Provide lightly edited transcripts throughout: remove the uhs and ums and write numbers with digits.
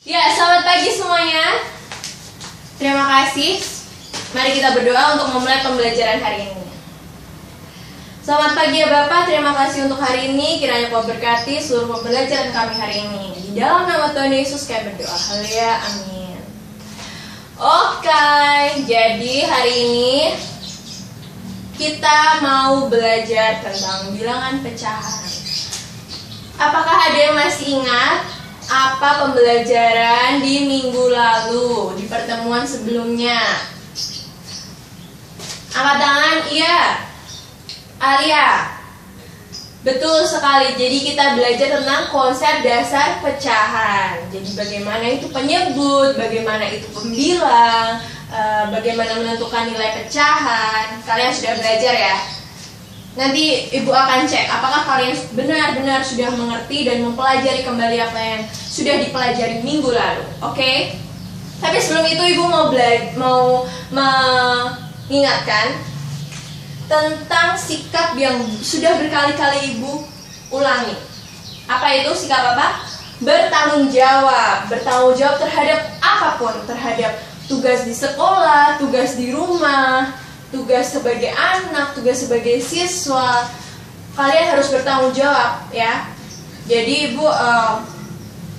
Ya, selamat pagi semuanya. Terima kasih. Mari kita berdoa untuk memulai pembelajaran hari ini. Selamat pagi ya Bapak, terima kasih untuk hari ini. Kiranya Kau berkati seluruh pembelajaran kami hari ini. Di dalam nama Tuhan Yesus kami berdoa. Haleluya, amin. Oke, jadi hari ini kita mau belajar tentang bilangan pecahan. Apakah ada yang masih ingat apa pembelajaran di minggu lalu, di pertemuan sebelumnya? Angkat tangan, iya. Alia, betul sekali. Jadi kita belajar tentang konsep dasar pecahan. Jadi bagaimana itu penyebut, bagaimana itu pembilang, bagaimana menentukan nilai pecahan. Kalian sudah belajar ya? Nanti ibu akan cek apakah kalian benar-benar sudah mengerti dan mempelajari kembali apa yang sudah dipelajari minggu lalu. Oke? Tapi sebelum itu ibu mau mengingatkan tentang sikap yang sudah berkali-kali ibu ulangi. Apa itu sikap apa? Bertanggung jawab. Bertanggung jawab terhadap apapun, terhadap tugas di sekolah, tugas di rumah, tugas sebagai anak, tugas sebagai siswa. Kalian harus bertanggung jawab ya. Jadi ibu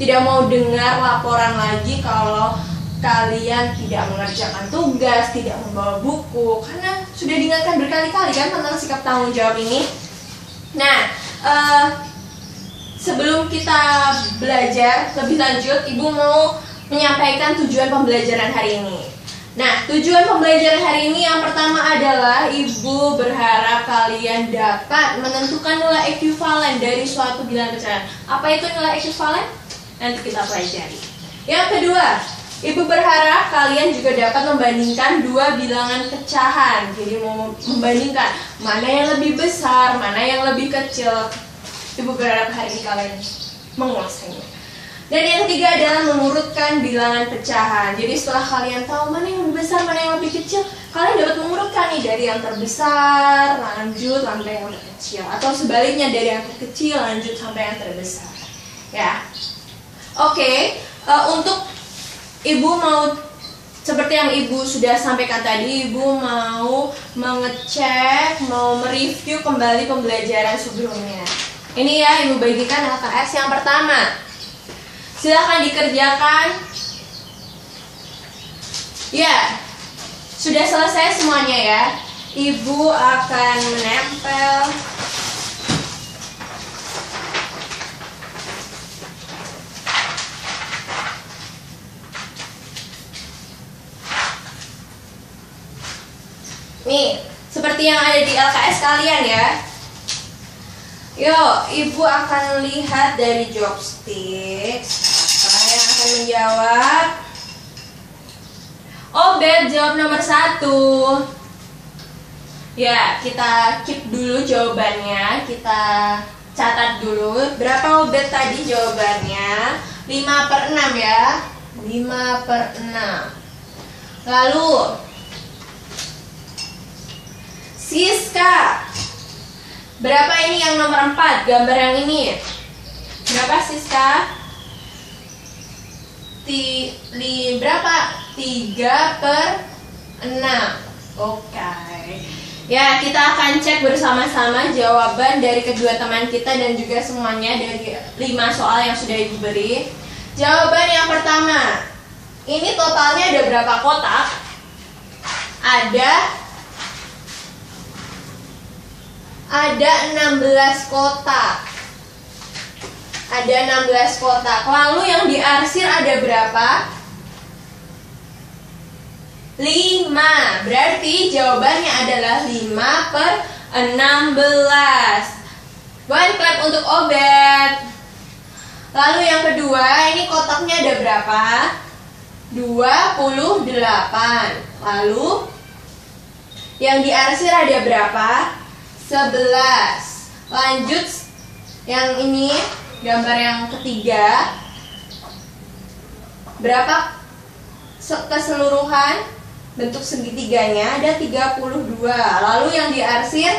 tidak mau dengar laporan lagi kalau kalian tidak mengerjakan tugas, tidak membawa buku, karena sudah diingatkan berkali-kali kan tentang sikap tanggung jawab ini. Nah, sebelum kita belajar lebih lanjut, ibu mau menyampaikan tujuan pembelajaran hari ini. Nah, tujuan pembelajaran hari ini yang pertama adalah ibu berharap kalian dapat menentukan nilai ekuivalen dari suatu bilangan pecahan. Apa itu nilai ekuivalen? Nanti kita pelajari. Yang kedua, ibu berharap kalian juga dapat membandingkan dua bilangan pecahan. Jadi mau membandingkan mana yang lebih besar, mana yang lebih kecil. Ibu berharap hari ini kalian menguasainya. Dan yang ketiga adalah mengurutkan bilangan pecahan. Jadi setelah kalian tahu mana yang lebih besar, mana yang lebih kecil, kalian dapat mengurutkan nih dari yang terbesar lanjut sampai yang terkecil, atau sebaliknya dari yang terkecil lanjut sampai yang terbesar. Ya, oke. Untuk ibu mau seperti yang ibu sudah sampaikan tadi, ibu mau mengecek, mau mereview kembali pembelajaran sebelumnya. Ini ya, ibu bagikan LKS yang pertama. Silahkan dikerjakan. Ya, sudah selesai semuanya ya. Ibu akan menempel nih, seperti yang ada di LKS kalian ya. Yuk, ibu akan lihat dari joystick. Siapa yang akan menjawab? Obed jawab nomor 1. Ya, kita keep dulu jawabannya. Kita catat dulu. Berapa Obed tadi jawabannya? 5/6 ya. 5/6. Lalu Siska, berapa ini yang nomor 4? Gambar yang ini. Berapa Siska? Berapa? 3/6. Oke. Ya, kita akan cek bersama-sama jawaban dari kedua teman kita dan juga semuanya dari 5 soal yang sudah ibu beri. Jawaban yang pertama. Ini totalnya ada berapa kotak? Ada 16 kotak. Ada 16 kotak. Lalu yang diarsir ada berapa? 5. Berarti jawabannya adalah 5/16. One clap untuk Obed. Lalu yang kedua, ini kotaknya ada berapa? 28. Lalu yang diarsir ada berapa? 11. Lanjut yang ini, gambar yang ketiga. Berapa keseluruhan bentuk segitiganya? Ada 32. Lalu yang diarsir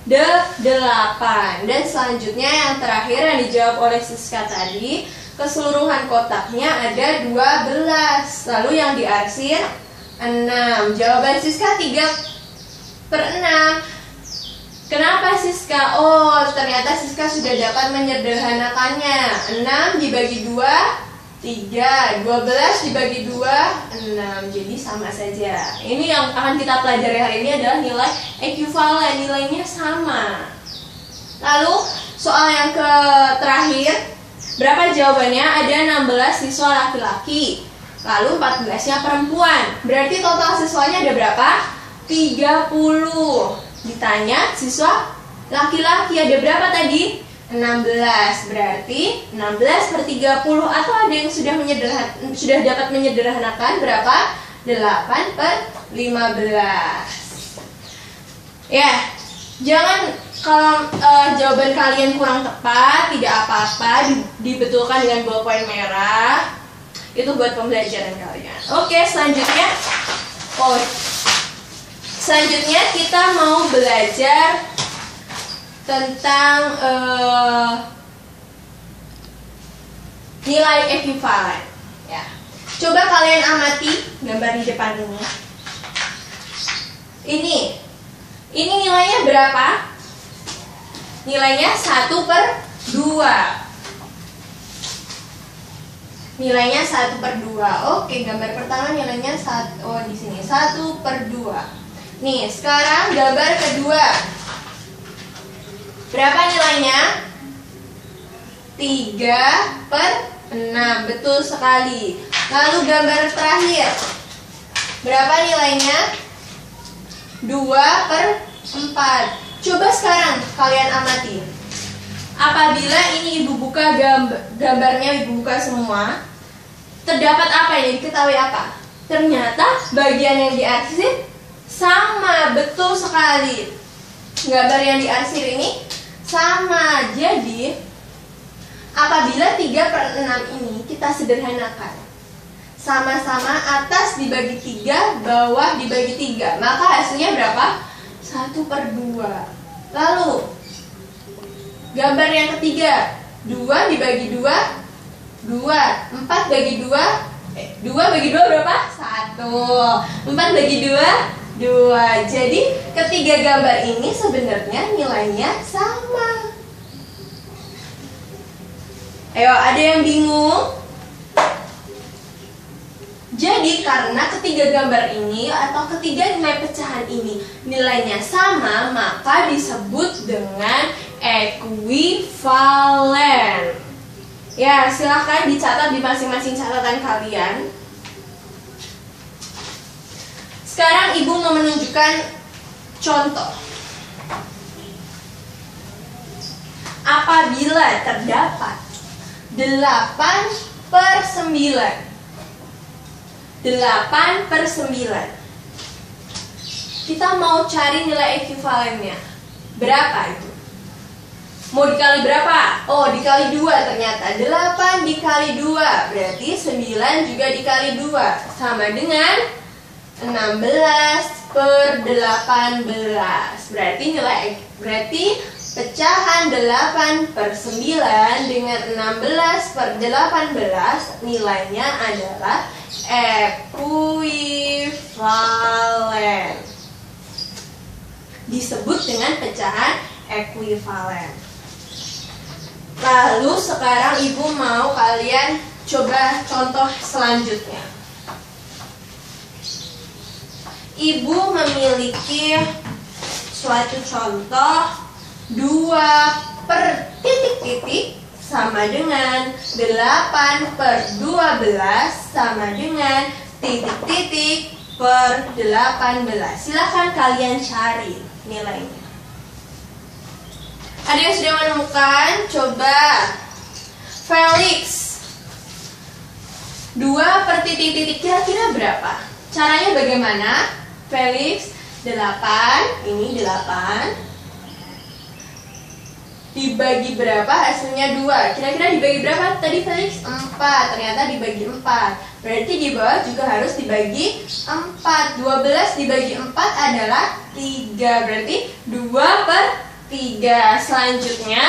8. Dan selanjutnya yang terakhir yang dijawab oleh Siska tadi, keseluruhan kotaknya ada 12. Lalu yang diarsir 6. Jawaban Siska 3/6. Kenapa Siska? Oh, ternyata Siska sudah dapat menyederhanakannya. 6 dibagi 2, 3. 12 dibagi 2, 6. Jadi sama saja. Ini yang akan kita pelajari hari ini adalah nilai ekuivalen. Nilainya sama. Lalu soal yang terakhir, berapa jawabannya? Ada 16 siswa laki-laki, lalu 14-nya perempuan. Berarti total siswanya ada berapa? 30. Ditanya siswa laki-laki ada berapa tadi? 16. Berarti 16/30. Atau ada yang sudah dapat menyederhanakan berapa? 8/15. Ya, jangan kalau jawaban kalian kurang tepat, tidak apa-apa, dibetulkan dengan ballpoint merah. Itu buat pembelajaran kalian. Oke, selanjutnya kita mau belajar tentang nilai ekuivalen. Ya. Coba kalian amati gambar di depan ini. Ini nilainya berapa? Nilainya 1/2. Nilainya 1/2. Oke, gambar pertama nilainya 1. Oh, di sini 1/2. Nih, sekarang gambar kedua. Berapa nilainya? 3/6. Betul sekali. Lalu gambar terakhir. Berapa nilainya? 2/4. Coba sekarang kalian amati. Apabila ini ibu buka gambarnya, ibu buka semua, terdapat apa ini? Diketahui apa? Ternyata bagian yang diarsir sama, betul sekali. Gambar yang diarsir ini sama. Jadi apabila 3/6 ini kita sederhanakan, sama-sama atas dibagi 3, bawah dibagi 3, maka hasilnya berapa? 1/2. Lalu gambar yang ketiga, 2 dibagi 2, 2. 4 bagi 2, 2 bagi 2 berapa? 1. 4 bagi 2, 2. Jadi ketiga gambar ini sebenarnya nilainya sama. Ayo, ada yang bingung? Jadi karena ketiga gambar ini atau ketiga nilai pecahan ini nilainya sama, maka disebut dengan ekuivalen. Ya, silahkan dicatat di masing-masing catatan kalian. Sekarang ibu mau menunjukkan contoh. Apabila terdapat 8/9. 8/9. Kita mau cari nilai ekuivalennya. Berapa itu? Mau dikali berapa? Oh, dikali 2 ternyata. 8 dikali 2 berarti 9 juga dikali 2 sama dengan 16/18. Berarti pecahan 8/9 dengan 16/18 nilainya adalah ekuivalen. Disebut dengan pecahan ekuivalen. Lalu sekarang ibu mau kalian coba contoh selanjutnya. Ibu memiliki suatu contoh 2/titik-titik sama dengan 8/12 sama dengan titik-titik per 18. Silahkan kalian cari nilainya. Ada yang sudah menemukan? Coba Felix, 2/titik-titik kira-kira berapa? Caranya bagaimana? Felix, 8, ini 8 dibagi berapa? Hasilnya 2. Kira-kira dibagi berapa tadi Felix? 4. Ternyata dibagi 4. Berarti di bawah juga harus dibagi 4. 12 dibagi 4 adalah 3. Berarti 2/3. Selanjutnya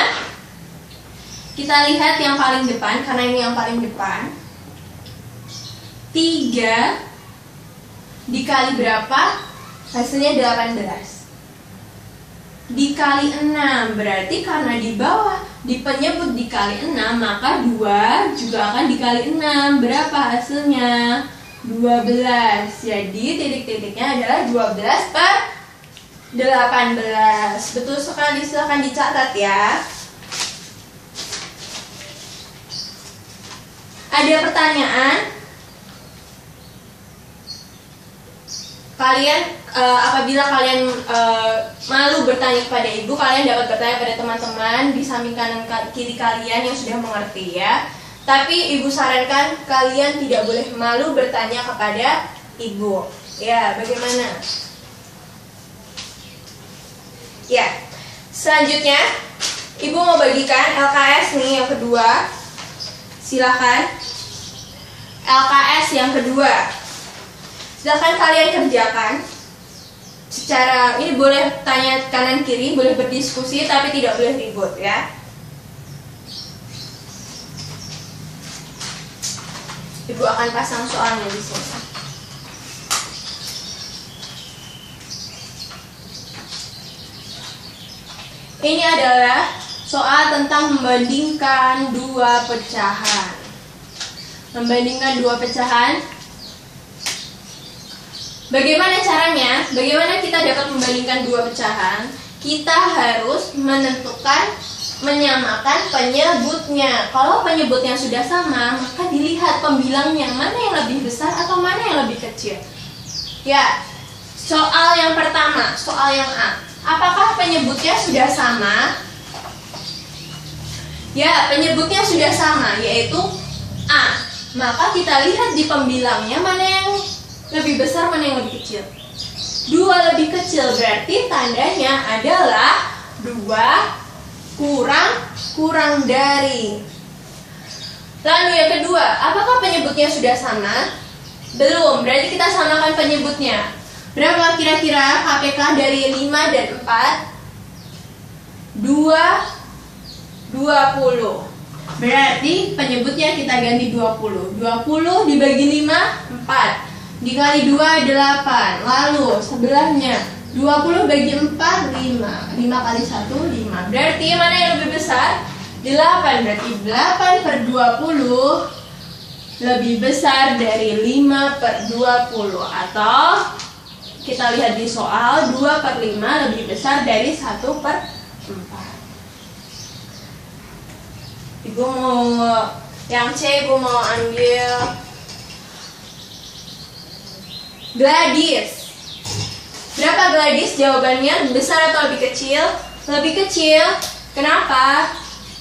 Kita lihat yang paling depan, karena ini yang paling depan. 3 dikali berapa? Hasilnya 18. Dikali 6, berarti karena di bawah di penyebut dikali 6, maka 2 juga akan dikali 6. Berapa hasilnya? 12. Jadi titik-titiknya adalah 12 per 18. Betul sekali, silahkan dicatat ya. Ada pertanyaan? Kalian apabila kalian malu bertanya kepada ibu, kalian dapat bertanya pada teman-teman di samping kanan kiri kalian yang sudah mengerti ya. Tapi ibu sarankan kalian tidak boleh malu bertanya kepada ibu. Ya, bagaimana? Ya, selanjutnya ibu mau bagikan LKS nih yang kedua. Silakan. LKS yang kedua. Silakan kalian kerjakan. Secara ini boleh tanya kanan kiri, boleh berdiskusi, tapi tidak boleh ribut ya. Ibu akan pasang soalnya di sini. Ini adalah soal tentang membandingkan dua pecahan. Membandingkan dua pecahan. Bagaimana caranya? Bagaimana kita dapat membandingkan dua pecahan? Kita harus menyamakan penyebutnya. Kalau penyebutnya sudah sama, maka dilihat pembilangnya mana yang lebih besar atau mana yang lebih kecil. Ya, soal yang pertama, soal yang A. Apakah penyebutnya sudah sama? Ya, penyebutnya sudah sama, yaitu A. Maka kita lihat di pembilangnya mana yang lebih besar, mana yang lebih kecil. 2 lebih kecil berarti tandanya adalah 2 kurang dari. Lalu yang kedua, apakah penyebutnya sudah sama? Belum, berarti kita samakan penyebutnya. Berapa kira-kira KPK dari 5 dan 4? 20. Berarti penyebutnya kita ganti 20. 20 dibagi 5, 4. Dikali 2, 8. Lalu sebelahnya 20 bagi 4, 5. 5 kali 1, 5. Berarti mana yang lebih besar? 8. Berarti 8 per 20 lebih besar dari 5 per 20. Atau kita lihat di soal, 2 per 5 lebih besar dari 1 per 4. Ibu mau yang C, ibu mau ambil Gladys. Berapa Gladys? Jawabannya besar atau lebih kecil? Lebih kecil. Kenapa?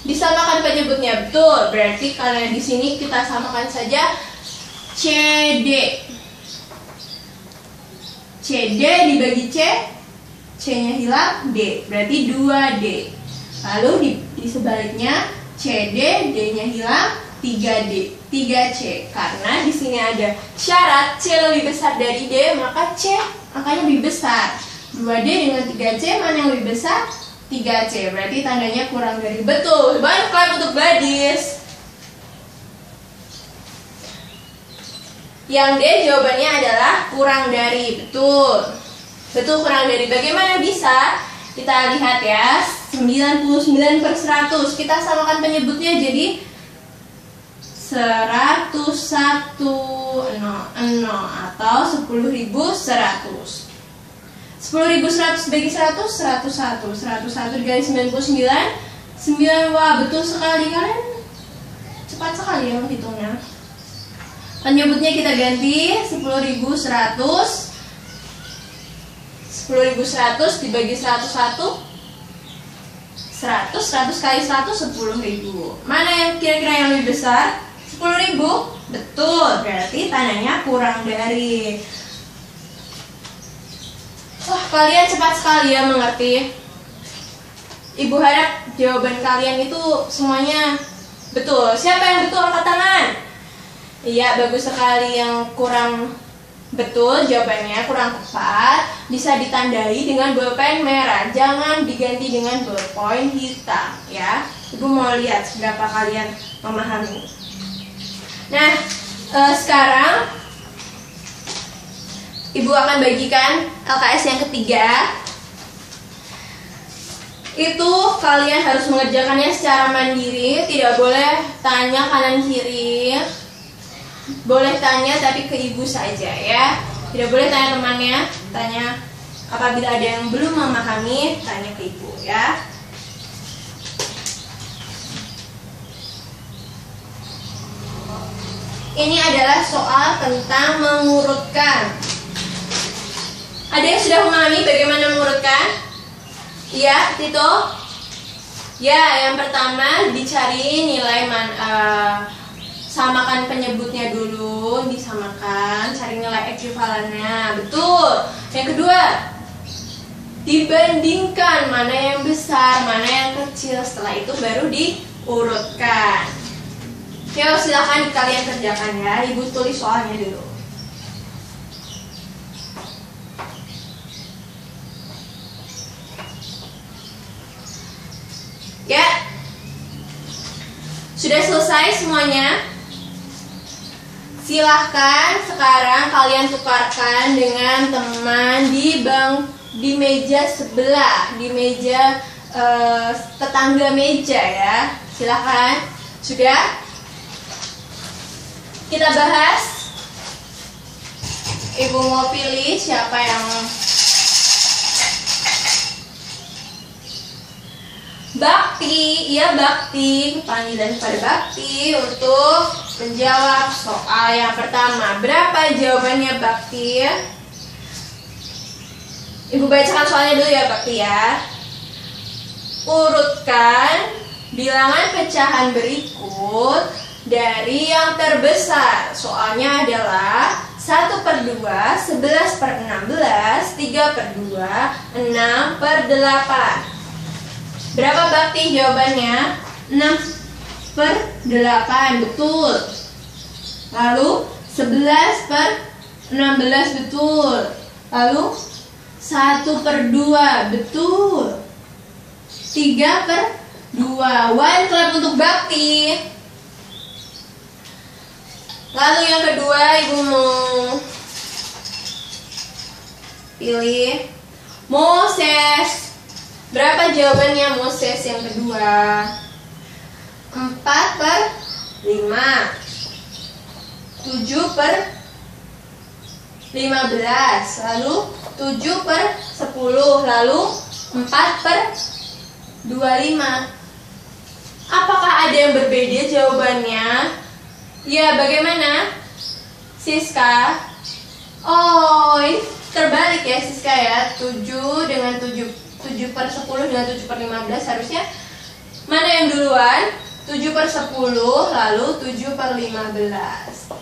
Disamakan penyebutnya. Betul. Berarti karena di sini kita samakan saja CD. CD dibagi C, C-nya hilang, D. Berarti 2D. Lalu di sebaliknya CD, D-nya hilang, 3D, 3C. Karena di sini ada syarat C lebih besar dari D, maka C angkanya lebih besar. 2D dengan 3C mana yang lebih besar? 3C. Berarti tandanya kurang dari. Betul. Banyak clap untuk Gladys. Yang D jawabannya adalah kurang dari. Betul. Betul, kurang dari. Bagaimana bisa? Kita lihat ya. 99 per 100. Kita samakan penyebutnya jadi 10100 atau 10.100. 10.100 bagi 100, 101. 101 dikali 99, 9. Wah, betul sekali. Kalian cepat sekali ya menghitungnya. Penyebutnya kita ganti 10.100. 10.100 dibagi 101, 100. 100 kali 100, 10.000. Mana yang kira-kira yang lebih besar? 10.000. Betul, berarti tandanya kurang dari. Wah, kalian cepat sekali ya mengerti. Ibu harap jawaban kalian itu semuanya betul. Siapa yang betul angkat tangan? Iya, bagus sekali. Yang kurang betul jawabannya, kurang tepat, bisa ditandai dengan bolpen merah. Jangan diganti dengan bolpen hitam ya. Ibu mau lihat berapa kalian memahami. Nah, sekarang Ibu akan bagikan LKS yang ketiga. Itu kalian harus mengerjakannya secara mandiri, tidak boleh tanya kanan kiri. Boleh tanya tapi ke ibu saja ya. Tidak boleh tanya temannya, tanya apabila ada yang belum memahami, tanya ke ibu ya. Ini adalah soal tentang mengurutkan. Ada yang sudah memahami bagaimana mengurutkan? Ya, Tito. Ya, yang pertama dicari nilai samakan penyebutnya dulu, disamakan, cari nilai ekuivalennya. Betul. Yang kedua, dibandingkan mana yang besar, mana yang kecil. Setelah itu baru diurutkan. Yuk, silakan kalian kerjakan ya. Ibu tulis soalnya dulu. Ya, sudah selesai semuanya. Silahkan sekarang kalian tukarkan dengan teman di meja sebelah, di meja tetangga meja ya. Silahkan. Sudah? Kita bahas. Ibu mau pilih siapa yang Bakti, ya Bakti, panggilan pada Bakti untuk menjawab soal yang pertama. Berapa jawabannya Bakti? Ibu bacakan soalnya dulu ya Bakti ya. Urutkan bilangan pecahan berikut dari yang terbesar. Soalnya adalah 1/2, 11/16, 3/2, 6/8. Berapa Bakti jawabannya? 6/8, betul. Lalu 11/16, betul. Lalu 1/2, betul. 3/2. One clap untuk Bakti. Lalu yang kedua, Ibu mau pilih Moses. Berapa jawabannya Moses yang kedua? 4/5, 7/15, lalu 7/10, lalu 4/25. Apakah ada yang berbeda jawabannya? Ya, bagaimana? Siska? Oh, ini terbalik ya Siska ya. 7 dengan 7/10 dengan 7/15, harusnya mana yang duluan? 7/10 lalu 7/15.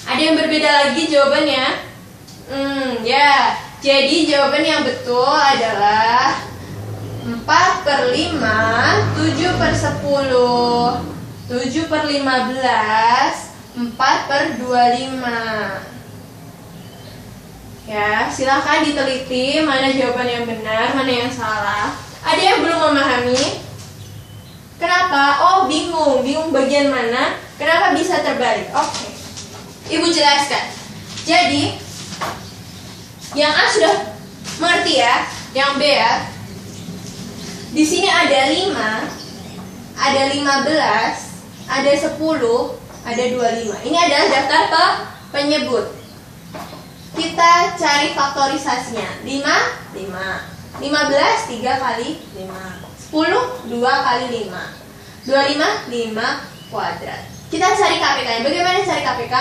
Ada yang berbeda lagi jawabannya? Ya. Jadi jawaban yang betul adalah 4/5, 7/10, 7/15, 4/25. Ya, silahkan diteliti mana jawaban yang benar, mana yang salah. Ada yang belum memahami? Kenapa? Oh, bingung bagian mana? Kenapa bisa terbalik? Oke. Ibu jelaskan. Jadi, yang A sudah mengerti ya, yang B ya. Di sini ada 5, ada 15, ada 10, ada 25. Ini adalah daftar penyebut. Kita cari faktorisasinya. 5, 5. 15, 3 kali 5. 10, 2 kali 5. 25, 5 kuadrat. Kita cari KPK-nya. Bagaimana cari KPK?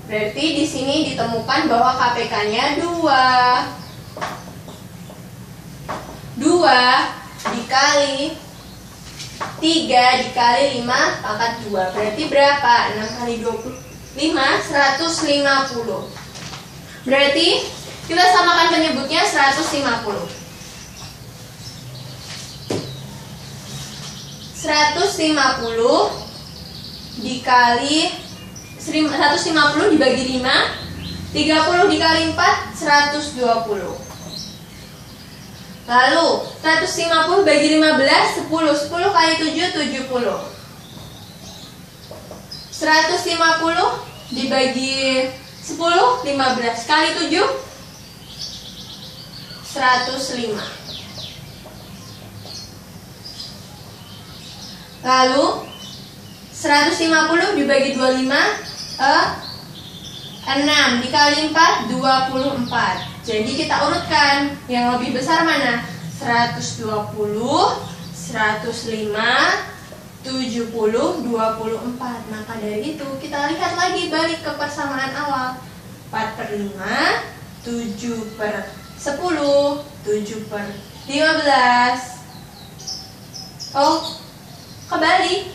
Berarti di sini ditemukan bahwa KPK-nya 2. 2 dikali 3 dikali 5 pangkat 2. Berarti berapa? 6 kali 25, 150. Berarti kita samakan penyebutnya 150. 150 dikali 150 dibagi 5, 30 dikali 4, 120. Lalu 150 bagi 15, 10. 10 kali 7, 70. 150 dibagi 10, 15 kali 7, 105. Lalu 150 dibagi 25, 6 dikali 4, 24. Jadi kita urutkan yang lebih besar mana? 120, 105, 70, 24. Maka dari itu kita lihat lagi, balik ke persamaan awal. 4/5, 7/10, 7/15. Oh, kebalik.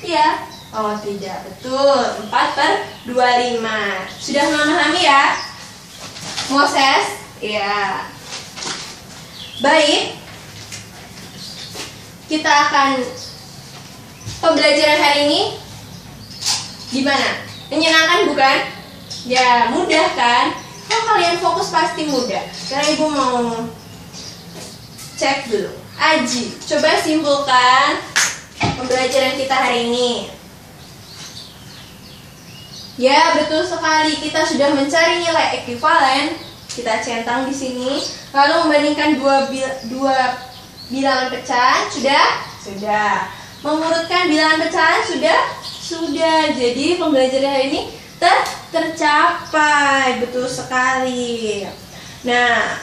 Iya. Oh tidak, betul. 4/25. Sudah memahami ya, Moses? Ya. Baik. Kita akan pembelajaran hari ini gimana? Menyenangkan bukan? Ya, mudah kan? Kalau kalian fokus pasti mudah. Karena ibu mau cek dulu. Aji, coba simpulkan pembelajaran kita hari ini. Ya, betul sekali. Kita sudah mencari nilai ekuivalen. Kita centang di sini. Lalu membandingkan dua bilangan pecahan. Sudah. Mengurutkan bilangan pecahan. Sudah. Jadi pembelajaran hari ini tercapai. Betul sekali. Nah,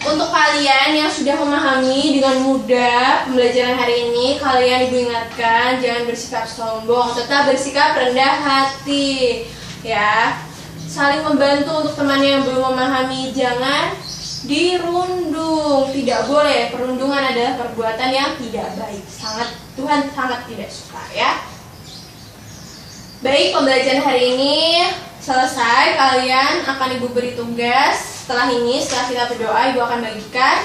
untuk kalian yang sudah memahami dengan mudah pembelajaran hari ini, kalian ibu ingatkan jangan bersikap sombong, tetap bersikap rendah hati, ya. Saling membantu untuk teman yang belum memahami, jangan dirundung, tidak boleh. Perundungan adalah perbuatan yang tidak baik, Tuhan sangat tidak suka, ya. Baik, pembelajaran hari ini selesai. Kalian akan ibu beri tugas. Setelah kita berdoa, ibu akan bagikan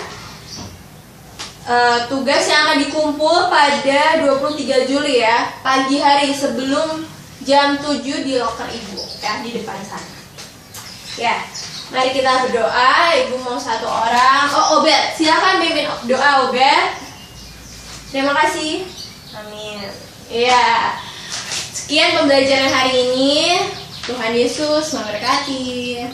tugas yang akan dikumpul pada 23 Juli ya, pagi hari sebelum jam 7 di loker ibu ya, di depan sana. Ya, mari kita berdoa. Ibu mau satu orang. Oh, Obed, silakan pimpin doa, Obed. Terima kasih. Amin. Ya, sekian pembelajaran hari ini. Tuhan Yesus memberkati.